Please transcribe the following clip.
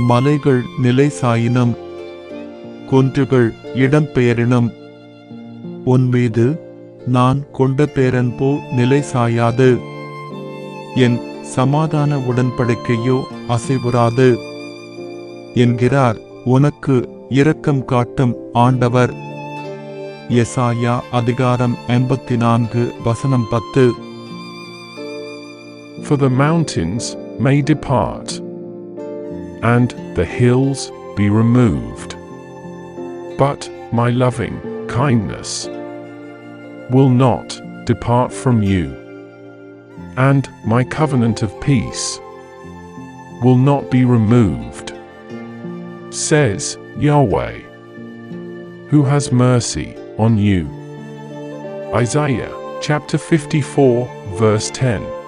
மலைகள் நிலை சாயினும் குன்றுகள் இடம்பெயரினும் உன்மீது நான் கொண்ட பேரன்போ நிலை சாயாது. என் சமாதான உடன்படிக்கையோ அசைவுறாது என்கிறார் உனக்கு இரக்கம் காட்டும் ஆண்டவர். எசாயா அதிகாரம் 84 வசனம் 10. For the mountains may depart, and the hills be removed, but my loving kindness will not depart from you, and my covenant of peace will not be removed, says Yahweh, who has mercy on you. Isaiah chapter 54 verse 10.